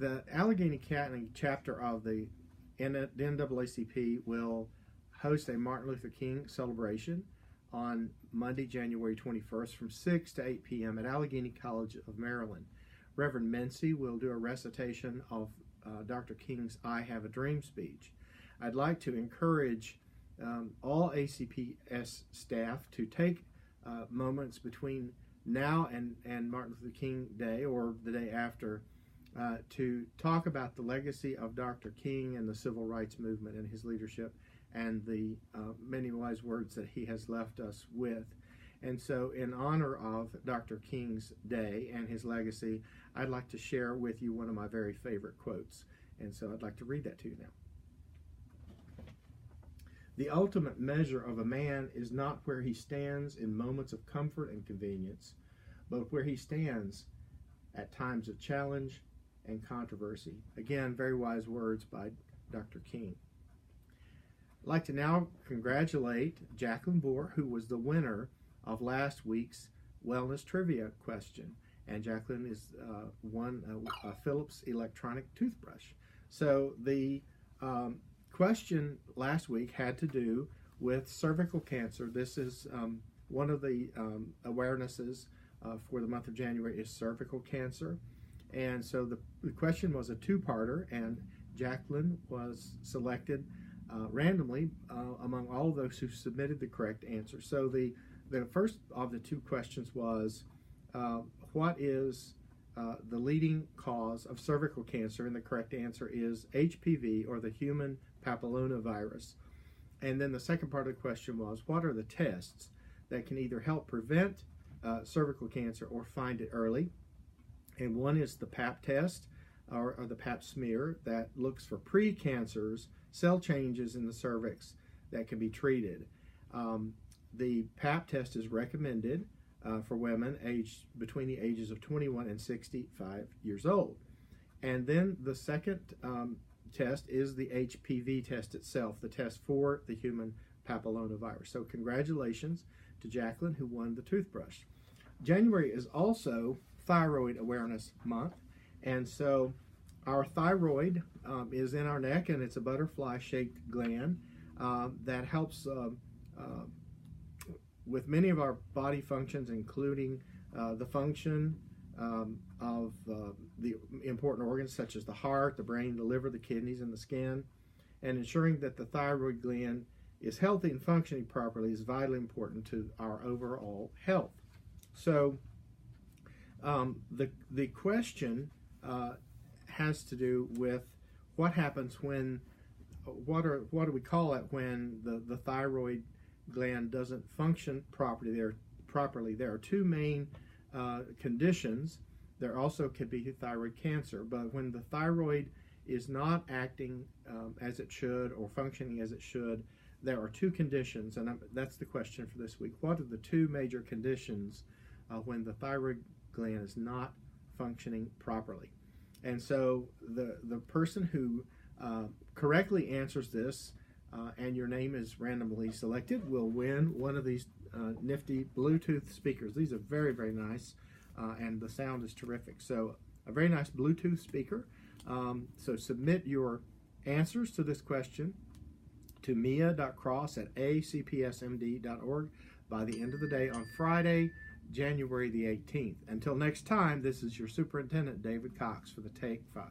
The Allegheny County chapter of the NAACP will host a Martin Luther King celebration on Monday, January 21st from 6 to 8 p.m. at Allegheny College of Maryland. Reverend Mincy will do a recitation of Dr. King's I Have a Dream speech. I'd like to encourage all ACPS staff to take moments between now and Martin Luther King Day or the day after to talk about the legacy of Dr. King and the civil rights movement and his leadership and the many wise words that he has left us with. And so in honor of Dr. King's day and his legacy, I'd like to share with you one of my very favorite quotes. And so I'd like to read that to you now. The ultimate measure of a man is not where he stands in moments of comfort and convenience, but where he stands at times of challenge and controversy. Again, very wise words by Dr. King. I'd like to now congratulate Jacqueline Bohr, who was the winner of last week's wellness trivia question. And Jacqueline is won a Philips electronic toothbrush. So the question last week had to do with cervical cancer. This is one of the awarenesses for the month of January is cervical cancer. And so the question was a two-parter, and Jacqueline was selected randomly among all of those who submitted the correct answer. So the first of the two questions was, what is the leading cause of cervical cancer? And the correct answer is HPV, or the human papillomavirus. And then the second part of the question was, what are the tests that can either help prevent cervical cancer or find it early? And one is the Pap test, or the Pap smear, that looks for pre-cancers, cell changes in the cervix that can be treated. The Pap test is recommended for women aged between the ages of 21 and 65 years old. And then the second test is the HPV test itself, the test for the human papillomavirus. So congratulations to Jacqueline, who won the toothbrush. January is also Thyroid Awareness Month, and so our thyroid is in our neck, and it's a butterfly-shaped gland that helps with many of our body functions, including the function of the important organs such as the heart, the brain, the liver, the kidneys, and the skin. And ensuring that the thyroid gland is healthy and functioning properly is vitally important to our overall health. So the question has to do with what happens when, what do we call it when the thyroid gland doesn't function properly. There are two main conditions. There also could be thyroid cancer, but when the thyroid is not acting as it should or functioning as it should, there are two conditions, and that's the question for this week. What are the two major conditions when the thyroid gland is not functioning properly? And so the person who correctly answers this and your name is randomly selected will win one of these nifty Bluetooth speakers. These are very, very nice, and the sound is terrific. So a very nice Bluetooth speaker. So submit your answers to this question to mia.cross@acpsmd.org by the end of the day on Friday, January the 18th. Until next time, this is your Superintendent David Cox for the Take 5.